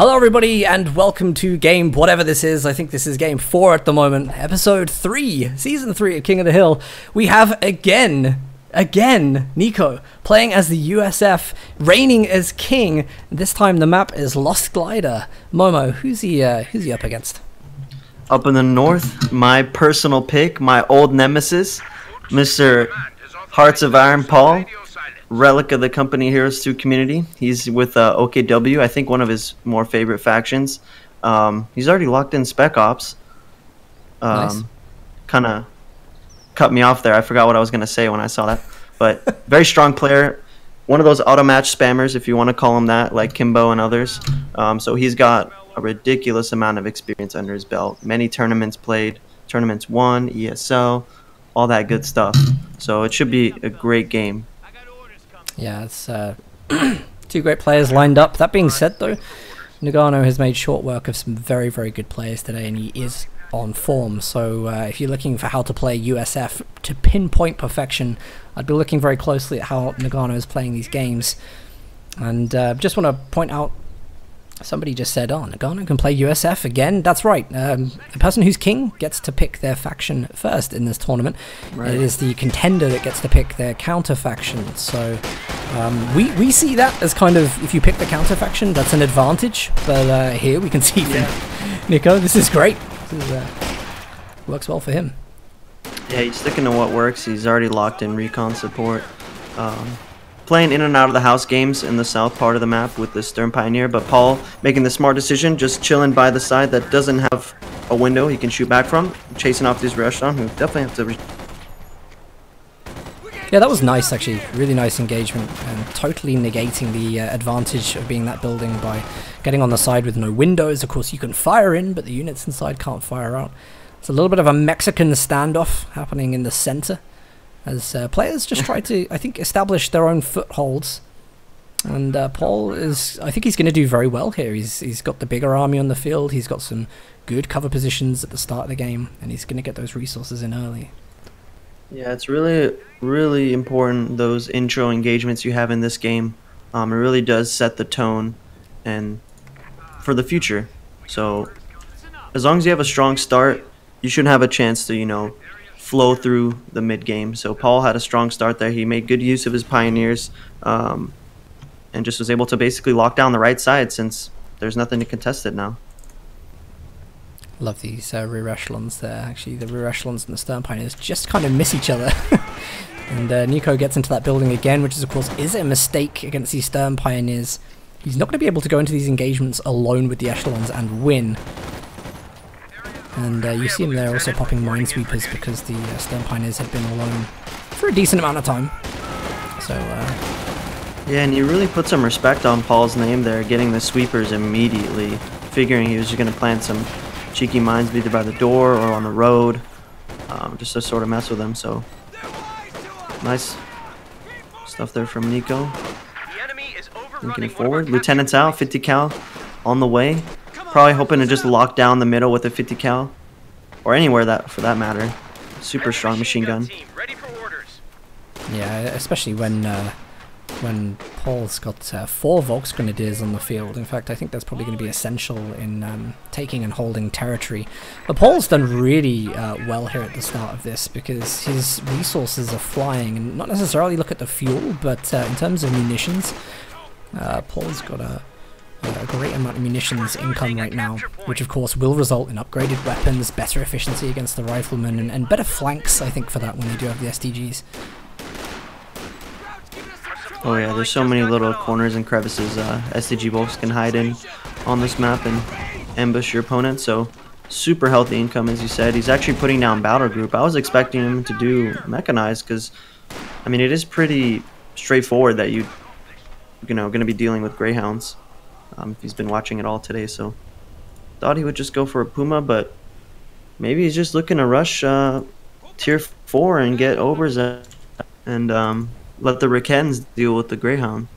Hello everybody and welcome to game whatever this is. I think this is game 4 at the moment. Episode 3, season 3 of King of the Hill. We have again, Nico playing as the USF, reigning as king. This time the map is Lost Glider. Momo, who's he up against? Up in the north, my personal pick, my old nemesis, Mr. Hearts of Iron Paul. Relic of the Company Heroes 2 community. He's with OKW, I think one of his more favorite factions. He's already locked in Spec Ops. Nice. Kind of cut me off there. I forgot what I was going to say when I saw that. But very strong player. One of those auto-match spammers, if you want to call him that, like Kimbo and others. So he's got a ridiculous amount of experience under his belt. Many tournaments played, tournaments won, ESL, all that good stuff. So it should be a great game. Yeah, it's two great players lined up. That being said, though, Nagano has made short work of some very, very good players today, and he is on form. So if you're looking for how to play USF to pinpoint perfection, I'd be looking very closely at how Nagano is playing these games. And just want to point out, somebody just said, oh, Nagano can play USF again. That's right. The person who's king gets to pick their faction first in this tournament. Right. It is the contender that gets to pick their counter faction. So we see that as kind of, if you pick the counter faction, that's an advantage. But here we can see from Nico, this is great. This is, works well for him. Yeah, he's sticking to what works. He's already locked in recon support. Playing in and out of the house games in the south part of the map with the Stern Pioneer, but Paul making the smart decision, just chilling by the side that doesn't have a window he can shoot back from, chasing off these restaurant who definitely have to... Yeah, that was nice actually, really nice engagement, and totally negating the advantage of being that building by getting on the side with no windows. Of course you can fire in, but the units inside can't fire out. It's a little bit of a Mexican standoff happening in the center, as players just try to, I think, establish their own footholds. And Paul is, I think he's going to do very well here. He's got the bigger army on the field, he's got some good cover positions at the start of the game, and he's going to get those resources in early. Yeah, it's really, really important, those intro engagements you have in this game. It really does set the tone and for the future. So as long as you have a strong start, you should have a chance to, you know, flow through the mid game. So Paul had a strong start there. He made good use of his pioneers, and just was able to basically lock down the right side since there's nothing to contest it now. Love these rear echelons there. Actually, the rear echelons and the Stern Pioneers just kind of miss each other. And Nico gets into that building again, which is, of course, is a mistake against these Stern Pioneers. He's not going to be able to go into these engagements alone with the echelons and win. And you see him there also popping minesweepers because the Stern Pioneers had been alone for a decent amount of time. So, yeah, and you really put some respect on Paul's name there, getting the sweepers immediately, figuring he was just going to plant some cheeky mines either by the door or on the road, just to sort of mess with them. So, nice stuff there from Nico. Thinking forward. Lieutenant's out, 50 cal on the way. Probably hoping to just lock down the middle with a 50 cal, or anywhere that for that matter. Super strong machine gun. Yeah, especially when Paul's got 4 Volks Grenadiers on the field. In fact, I think that's probably going to be essential in taking and holding territory. But Paul's done really well here at the start of this because his resources are flying, and not necessarily look at the fuel, but in terms of munitions, Paul's got a great amount of munitions income right now, which of course will result in upgraded weapons, better efficiency against the riflemen, and better flanks, I think, for that when they do have the SDGs. Oh yeah, there's so many little corners and crevices SDG bolts can hide in on this map and ambush your opponent, so super healthy income, as you said. He's actually putting down battle group. I was expecting him to do mechanized because, I mean, it is pretty straightforward that you know, going to be dealing with greyhounds. If he's been watching it all today, so thought he would just go for a Puma, but maybe he's just looking to rush tier 4 and get overs and let the Rikens deal with the greyhound.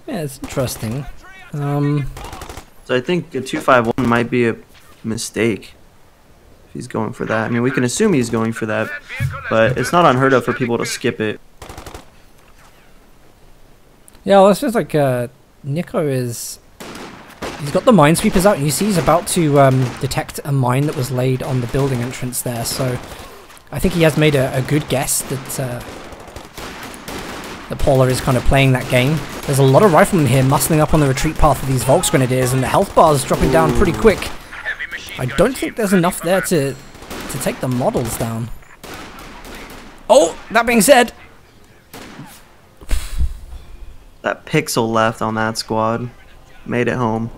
Yeah, it's interesting. So I think a 251 might be a mistake if he's going for that. I mean, we can assume he's going for that, but it's not unheard of for people to skip it. Yeah, well, it's just like Nicko is... He's got the minesweepers out, and you see he's about to detect a mine that was laid on the building entrance there, so I think he has made a good guess that Paula is kind of playing that game. There's a lot of riflemen here muscling up on the retreat path of these Volksgrenadiers, and the health bar is dropping down pretty quick. I don't think there's enough there to take the models down. Oh, that being said... That pixel left on that squad made it home.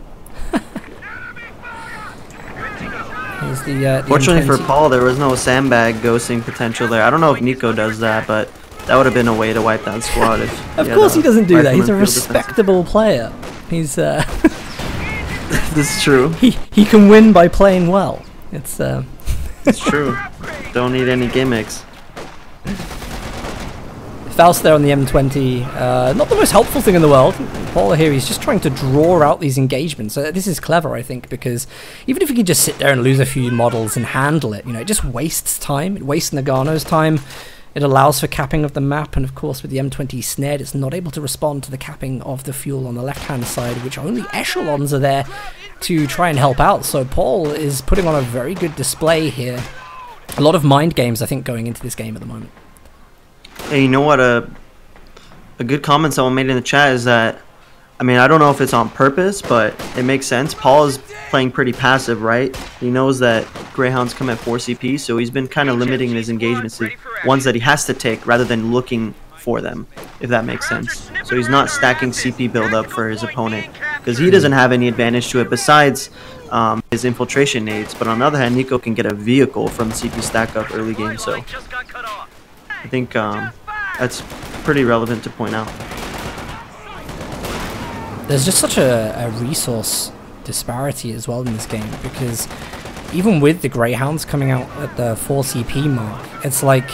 The Fortunately M20. for Paul, there was no sandbag ghosting potential there. I don't know if Nico does that, but that would have been a way to wipe that squad. If of course he doesn't do that. He's a respectable player. He's This is true. He can win by playing well. It's It's true. Don't need any gimmicks. Faust there on the M20, not the most helpful thing in the world. Paula here, he's just trying to draw out these engagements. This is clever, I think, because even if he can just sit there and lose a few models and handle it, you know, it just wastes time. It wastes Nagano's time. It allows for capping of the map, and of course with the M20 snared, it's not able to respond to the capping of the fuel on the left-hand side, which only echelons are there to try and help out. So Paul is putting on a very good display here. A lot of mind games, I think, going into this game at the moment. Hey, you know what? A good comment someone made in the chat is that, I mean, I don't know if it's on purpose, but it makes sense. Paul is playing pretty passive, right? He knows that Greyhounds come at 4 CP, so he's been kind of limiting his engagements to ones that he has to take rather than looking for them, if that makes sense. So he's not stacking CP build-up for his opponent, because he doesn't have any advantage to it besides his infiltration nades. But on the other hand, Nico can get a vehicle from CP stack up early game, so I think that's pretty relevant to point out. There's just such a resource disparity as well in this game, because even with the Greyhounds coming out at the 4 CP mark, it's like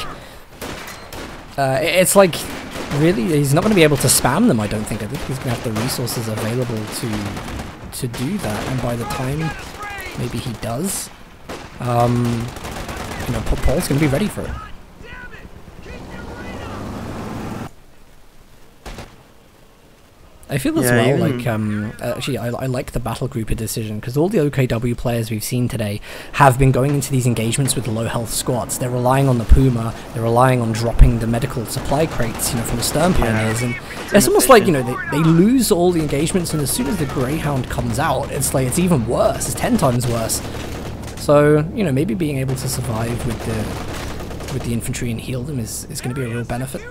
really he's not going to be able to spam them. I don't think. I think he's going to have the resources available to do that, and by the time maybe he does, you know, Paul's going to be ready for it. I feel as well like, actually I like the battle grouper decision, because all the OKW players we've seen today have been going into these engagements with low health squads. They're relying on the Puma, they're relying on dropping the medical supply crates, you know, from the Stern Pioneers, and it's almost like, you know, they lose all the engagements, and as soon as the Greyhound comes out, it's like, it's even worse, it's 10 times worse. So, you know, maybe being able to survive with the infantry and heal them is going to be a real benefit.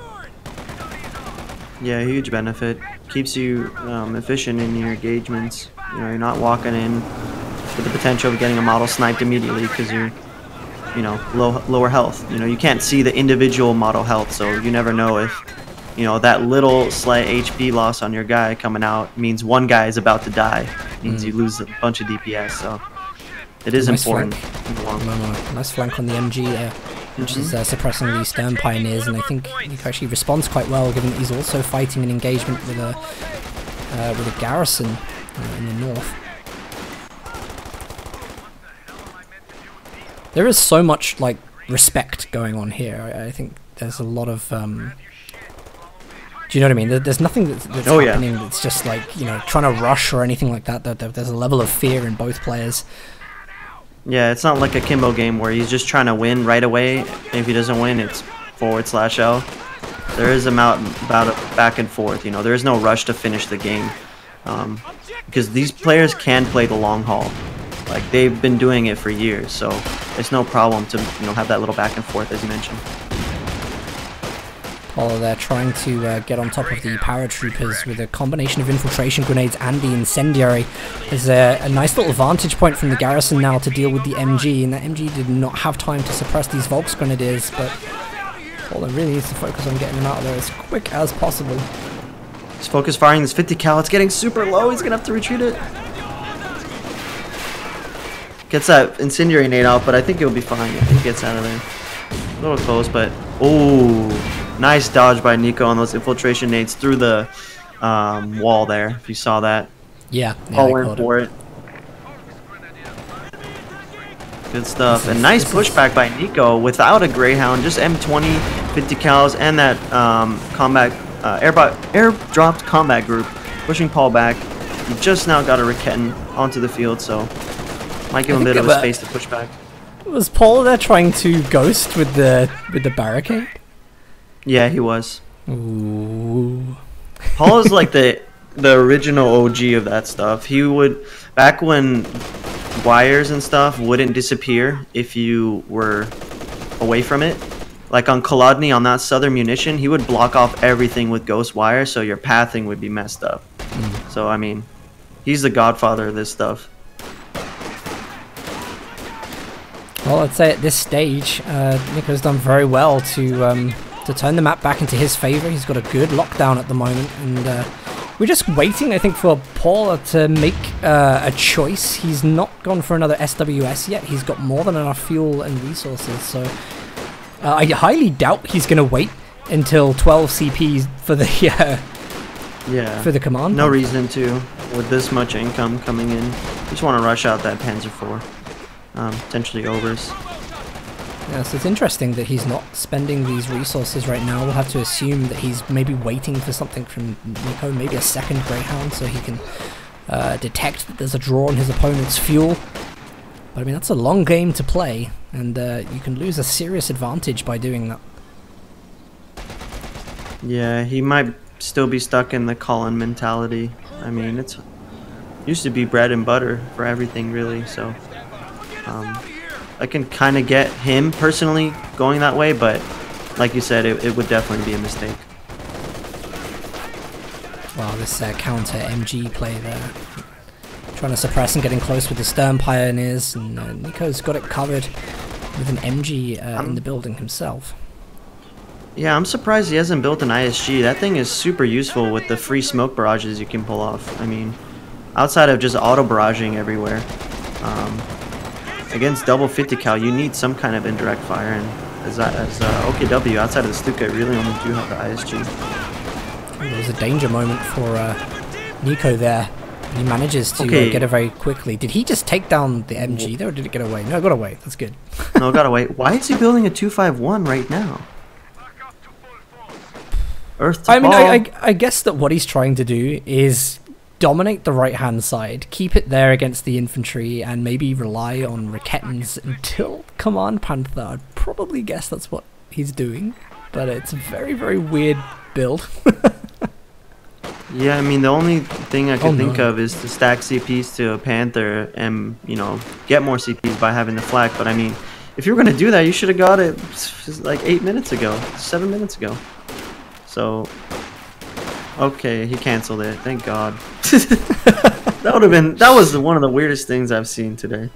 Yeah, huge benefit. Keeps you efficient in your engagements. You know, you're not walking in with the potential of getting a model sniped immediately because you're, you know, lower health. You know, you can't see the individual model health, so you never know if, you know, that little slight HP loss on your guy coming out means one guy is about to die. It means you lose a bunch of DPS, so it is important. Nice flank on the MG there, which is suppressing the Stern Pioneers, and I think Nico actually responds quite well, given that he's also fighting an engagement with a garrison in the north. There is so much like respect going on here. I think there's a lot of do you know what I mean? There's nothing that's happening that's just like, you know, trying to rush or anything like that. There's a level of fear in both players. Yeah, it's not like a Kimbo game where he's just trying to win right away. If he doesn't win, it's /L. There is about a back and forth. You know, there is no rush to finish the game, because these players can play the long haul. Like, they've been doing it for years, so it's no problem to, you know, have that little back and forth, as you mentioned. While they're trying to get on top of the paratroopers with a combination of infiltration grenades and the incendiary. There's a nice little vantage point from the garrison now to deal with the MG, and that MG did not have time to suppress these Volksgrenadiers, but Paula really needs to focus on getting them out of there as quick as possible. He's focus firing this 50 cal. It's getting super low. He's gonna have to retreat it. Gets that incendiary nade out, but I think it'll be fine if he gets out of there. A little close, but oh. Nice dodge by Nico on those infiltration nades through the wall there, if you saw that. Yeah, Paul went for it. Good stuff. And nice pushback by Nico without a Greyhound, just M20, 50 cals, and that airdropped combat group pushing Paul back. He just now got a Riketten onto the field, so might give him a bit of a space to push back. Was Paul there trying to ghost with the barricade? Yeah, he was. Ooh. Paul is like the original OG of that stuff. He would, back when wires and stuff wouldn't disappear if you were away from it. Like on Kolodny, on that Southern munition, he would block off everything with ghost wire, so your pathing would be messed up. So I mean, he's the godfather of this stuff. Well, I'd say at this stage, Nicko's done very well to turn the map back into his favor. He's got a good lockdown at the moment, and we're just waiting, I think, for Paul to make a choice. He's not gone for another SWS yet. He's got more than enough fuel and resources, so I highly doubt he's going to wait until 12 CPs for the for the command. No reason to, with this much income coming in. Just want to rush out that Panzer IV. Potentially overs. Yeah, so it's interesting that he's not spending these resources right now. We'll have to assume that he's maybe waiting for something from Nicko, maybe a second Greyhound, so he can detect that there's a draw on his opponent's fuel. But I mean, that's a long game to play, and you can lose a serious advantage by doing that. Yeah, he might still be stuck in the Colin mentality. I mean, it's used to be bread and butter for everything, really, so I can kind of get him personally going that way, but like you said, it would definitely be a mistake. Wow, this counter MG play there. Trying to suppress and getting close with the Stern Pioneers, and Nicko's got it covered with an MG in the building himself. Yeah, I'm surprised he hasn't built an ISG. That thing is super useful with the free smoke barrages you can pull off. I mean, outside of just auto barraging everywhere, against double 50 cal, you need some kind of indirect fire, and as OKW, outside of the Stuka, really only do have the ISG. There was a danger moment for Nicko there. He manages to get it very quickly. Did he just take down the MG there, or did it get away? No, it got away. That's good. No, it got away. Why is he building a 251 right now? Earth to ball. I guess that what he's trying to do is dominate the right-hand side, keep it there against the infantry, and maybe rely on Rikettens until Command Panther. I'd probably guess that's what he's doing, but it's a very, very weird build. Yeah, I mean, the only thing I could think of is to stack CPs to a Panther and, you know, get more CPs by having the flak. But I mean, if you were going to do that, you should have got it like 8 minutes ago, 7 minutes ago. So, okay, he canceled it. Thank God. That was one of the weirdest things I've seen today.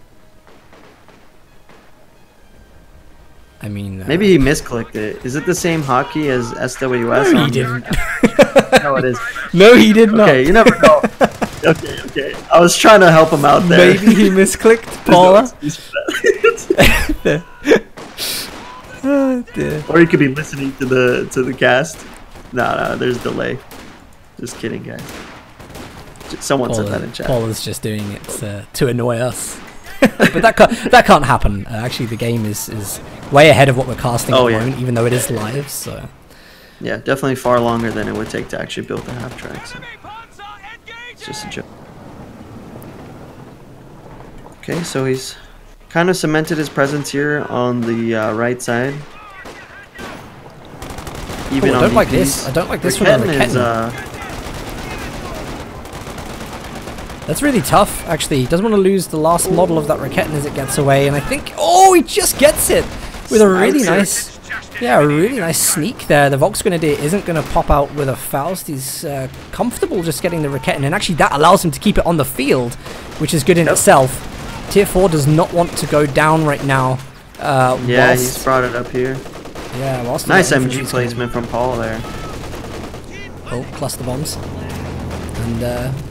I mean, maybe he misclicked it. Is it the same hotkey as SWS? No, he didn't. No, it is. No, he did not. Okay, you never know. Okay. I was trying to help him out there. Maybe he misclicked, Paula. Oh, dear. Or he could be listening to the cast. No, there's delay. Just kidding, guys. Someone said that in chat. Paula's just doing it to annoy us. But that can't happen. Actually, the game is way ahead of what we're casting at the moment, even though it is live. So yeah, definitely far longer than it would take to actually build the half track. So it's just a joke. Okay, so he's kind of cemented his presence here on the right side. Even I don't like this. I don't like this from the Riketten. That's really tough, actually. He doesn't want to lose the last model of that Riketten as it gets away, and I think... Oh, he just gets it! With a really nice... Yeah, a really nice sneak there. The Volksgrenadier isn't going to pop out with a Faust. He's comfortable just getting the Riketten, and actually that allows him to keep it on the field, which is good in itself. Tier 4 does not want to go down right now. Yeah, he's brought it up here. Yeah, whilst nice MG placement from Paul there. Oh, cluster bombs. And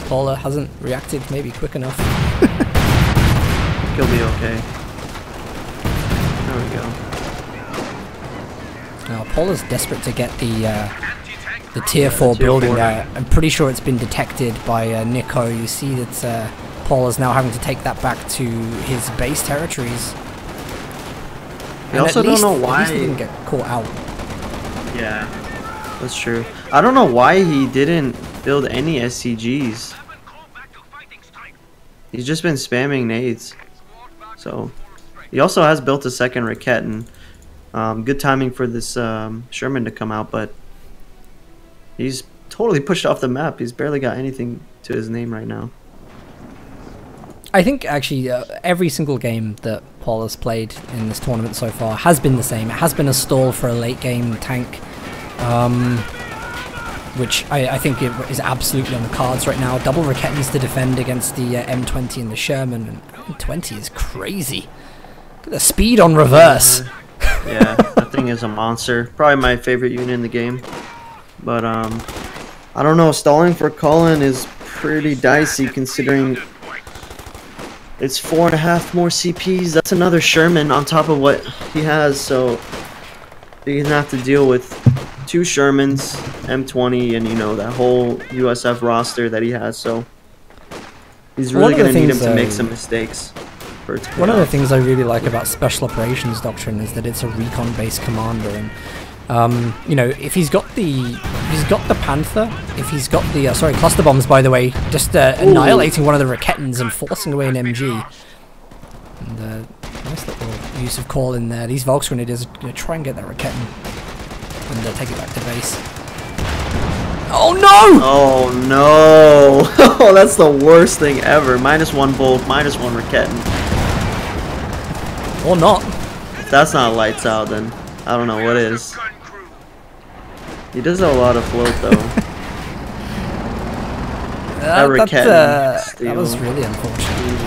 Paula hasn't reacted maybe quick enough. He'll be okay. There we go. Now Paula's desperate to get the tier 4 building there. I'm pretty sure it's been detected by Nicko. You see that Paula's now having to take that back to his base territories. I also don't know why he didn't get caught out. Yeah, that's true. I don't know why he didn't build any SCGs. He's just been spamming nades. So he also has built a second Raquette, and good timing for this Sherman to come out, but he's totally pushed off the map. He's barely got anything to his name right now. I think actually every single game that Paul has played in this tournament so far has been the same. It has been a stall for a late game tank, which I think it is absolutely on the cards right now. Double Raquettes to defend against the M20 and the Sherman, and M20 is crazy. Look at the speed on reverse. Yeah, that thing is a monster. Probably my favorite unit in the game. But I don't know, stalling for Colin is pretty dicey considering it's 4.5 more CPs. That's another Sherman on top of what he has, so he's gonna have to deal with 2 Shermans, M20, and you know that whole USF roster that he has. So he's really gonna need him to make some mistakes. One of the things I really like about Special Operations Doctrine is that it's a recon-based commander, and you know, if he's got the Panther, if he's got the cluster bombs, by the way, just annihilating one of the Raquettes and forcing away an MG. And nice little use of call in there. These Volks Grenadiers are going to try and get that Raquette and take it back to base. Oh no! Oh no! Oh, that's the worst thing ever. -1 Volk, -1 Raquette. Or not. If that's not lights out, then I don't know what is. He does have a lot of float though. That was really unfortunate.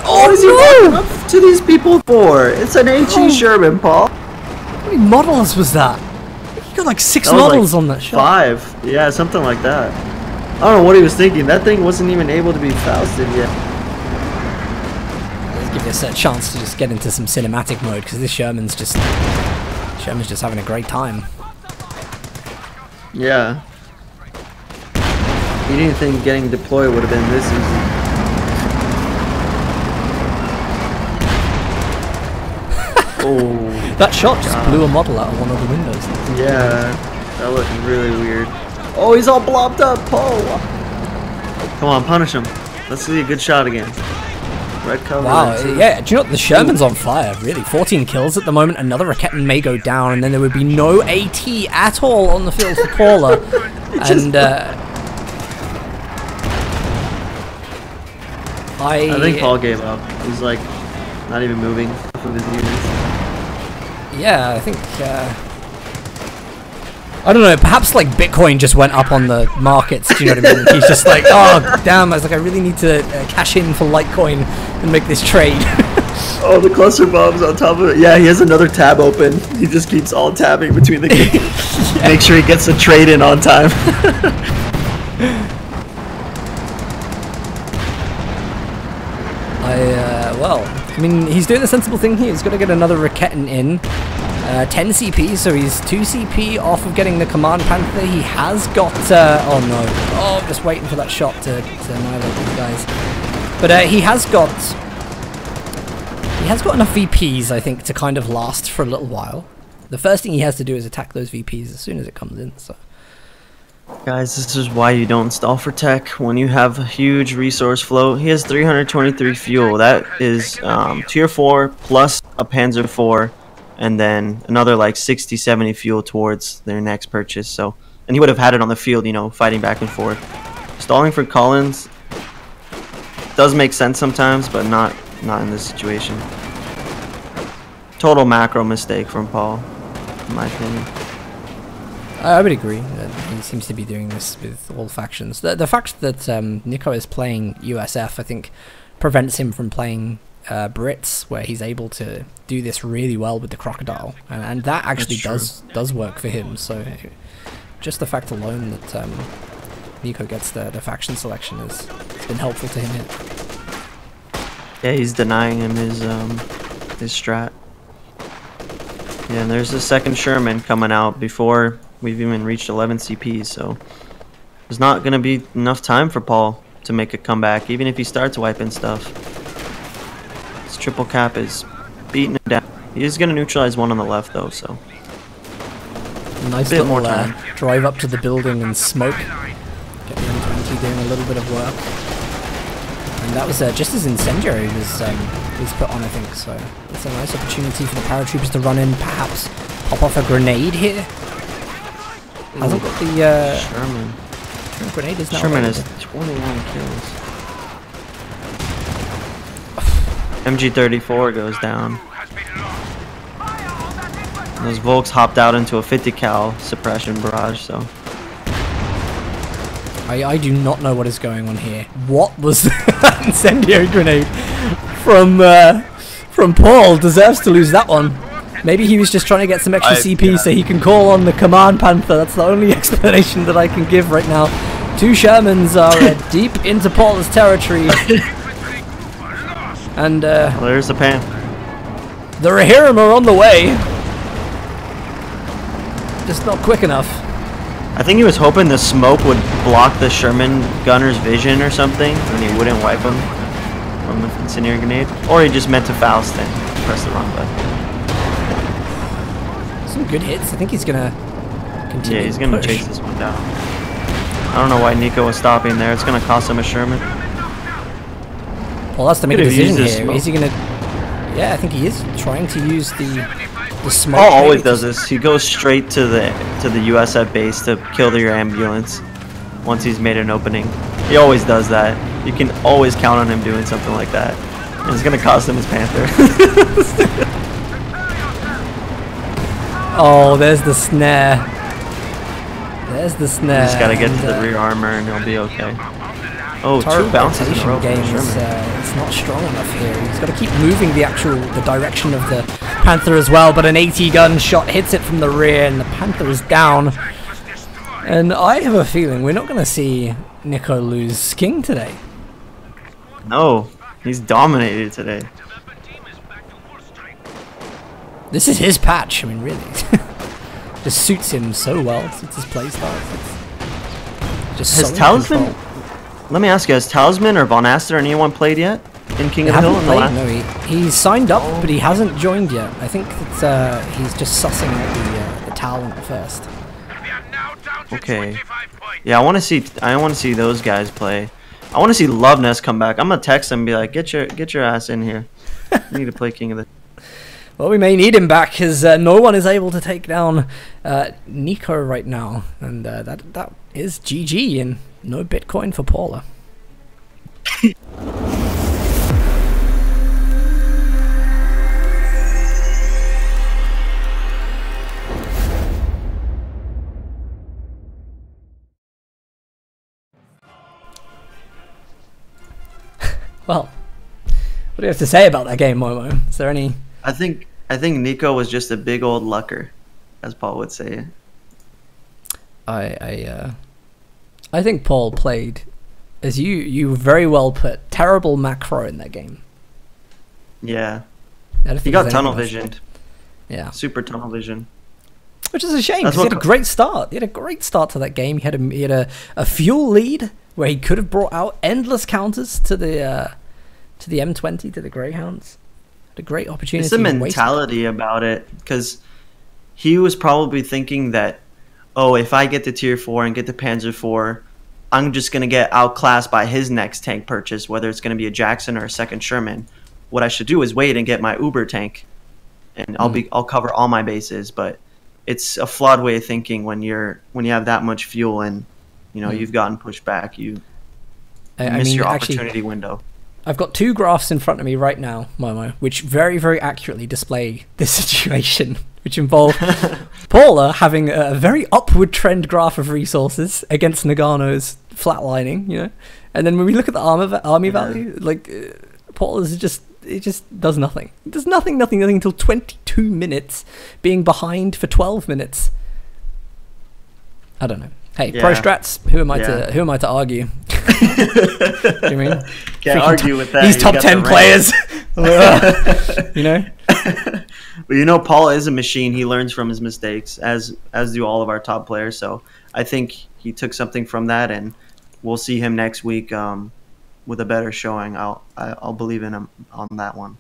Oh, what is he walking up to these people for? It's an HE Sherman, Paul. How many models was that? He got like 6 models on that shot. 5. Yeah, something like that. I don't know what he was thinking. That thing wasn't even able to be fausted yet. Let's give us a chance to just get into some cinematic mode, because this Sherman's just having a great time. Yeah. He didn't think getting deployed would have been this easy. Oh. That shot just blew a model out of one of the windows. Yeah, that looked really weird. Oh, he's all blobbed up, Paul. Come on, punish him. Let's see a good shot again. Red cover. Wow, yeah, do you know what? The Sherman's on fire, really. 14 kills at the moment. Another Raquette may go down, and then there would be no AT at all on the field for Paula. And I think Paul gave up. He's like not even moving from his units. Yeah, I think I don't know, perhaps like Bitcoin just went up on the markets, do you know what I mean? He's just like, oh damn, I was like, I really need to cash in for Litecoin and make this trade. Oh, the cluster bombs on top of it. Yeah, he has another tab open. He just keeps all tabbing between the games. Yeah. Make sure he gets the trade in on time. Well, I mean, he's doing the sensible thing here. He's got to get another Raquette in. 10 CP, so he's 2 CP off of getting the Command Panther. He has got, oh no. Oh, I'm just waiting for that shot to annihilate these guys. But he has got enough VPs, I think, to kind of last for a little while. The first thing he has to do is attack those VPs as soon as it comes in, so. Guys, this is why you don't stall for tech when you have a huge resource flow. He has 323 fuel. That is tier 4 plus a Panzer 4, and then another like 60, 70 fuel towards their next purchase. So, and he would have had it on the field, you know, fighting back and forth. Stalling for Collins does make sense sometimes, but not in this situation. Total macro mistake from Paul, in my opinion. I would agree that he seems to be doing this with all factions. The fact that Nicko is playing USF, I think, prevents him from playing Brits, where he's able to do this really well with the Crocodile, and that actually does work for him. So just the fact alone that Nicko gets the faction selection has been helpful to him here. Yeah, he's denying him his strat. Yeah, and there's the second Sherman coming out before we've even reached 11 CPs, so there's not going to be enough time for Paul to make a comeback, even if he starts wiping stuff. This triple cap is beating him down. He is going to neutralize one on the left, though, so nice a bit little more time. drive up to the building and smoke. Get the a little bit of work. And that was just as Incendiary was put on, I think. So it's a nice opportunity for the paratroopers to run in, perhaps pop off a grenade here. Hasn't got the Sherman. Grenade is now Sherman ready. has 21 kills. MG34 goes down. And those Volks hopped out into a 50 cal suppression barrage, so. I do not know what is going on here. What was that incendiary grenade from Paul? Deserves to lose that one. Maybe he was just trying to get some extra CP so he can call on the Command Panther. That's the only explanation that I can give right now. Two Shermans are deep into Paul's territory. And well, there's the pan. the Rohirrim are on the way. Just not quick enough. I think he was hoping the smoke would block the Sherman gunner's vision or something, and he wouldn't wipe him from the incendiary grenade. Or he just meant to Faust and press the wrong button. Some good hits. I think he's gonna continue. Yeah, he's gonna chase this one down. I don't know why Nico was stopping there. It's gonna cost him a Sherman. Well, that's to make a Could've decision used here. this Is he gonna? Yeah, I think he is trying to use the smoke. Paul maybe always to- does this. He goes straight to the USF base to kill your ambulance once he's made an opening. He always does that. You can always count on him doing something like that. And it's gonna cost him his Panther. Oh, there's the snare. There's the snare. Just gotta get to the and, rear armor and he'll be okay. Oh, turret two bounces in a rotation row. game for is Sherman. it's not strong enough here. He's got to keep moving the direction of the Panther as well, but an 80 gun shot hits it from the rear and the Panther is down. And I have a feeling we're not going to see Nicko lose King today. No, he's dominated today. This is his patch, I mean really. Just suits him so well, suits his playstyle. Just Has so in Talisman? control. Let me ask you, has Talisman or Von Aster or anyone played yet in King of the Hill? Haven't In the played, last? no, he's signed up, but he hasn't joined yet. I think that he's just sussing out the talent first. Okay. Yeah, I want to see those guys play. I want to see Loveness come back. I'm gonna text him and be like, get your ass in here. You need to play King of the. Well, we may need him back because no one is able to take down Nicko right now, and that is GG and no Bitcoin for Paula. Well, what do you have to say about that game, Momo? Is there any? I think Nico was just a big old lucker, as Paul would say. I think Paul played, as you very well put, terrible macro in that game. Yeah. I don't He think got there's tunnel anything else. visioned. Yeah, Super tunnel vision. which is a shame That's because he had what a great start. He had a great start to that game. He had a fuel lead where he could have brought out endless counters to the M20, to the Greyhounds. Had a great opportunity. It's the wasted. mentality about it, because he was probably thinking that, oh, if I get to tier 4 and get to Panzer 4, I'm just going to get outclassed by his next tank purchase, whether it's going to be a Jackson or a second Sherman. What I should do is wait and get my Uber tank, and I'll cover all my bases. But it's a flawed way of thinking when you have that much fuel and you've gotten pushed back. You miss your opportunity window. I've got two graphs in front of me right now, Momo, which very, very accurately display this situation, which involve Paula having a very upward trend graph of resources against Nagano's flatlining, and then when we look at the army value, like Paula's it just does nothing. It does nothing until 22 minutes, being behind for 12 minutes. I don't know. Hey, Yeah. pro strats. Who am I to argue? Do you mean? Can't argue with that. These You top got 10 the players. But Paul is a machine. He learns from his mistakes, as do all of our top players. So I think he took something from that, and we'll see him next week with a better showing. I'll believe in him on that one.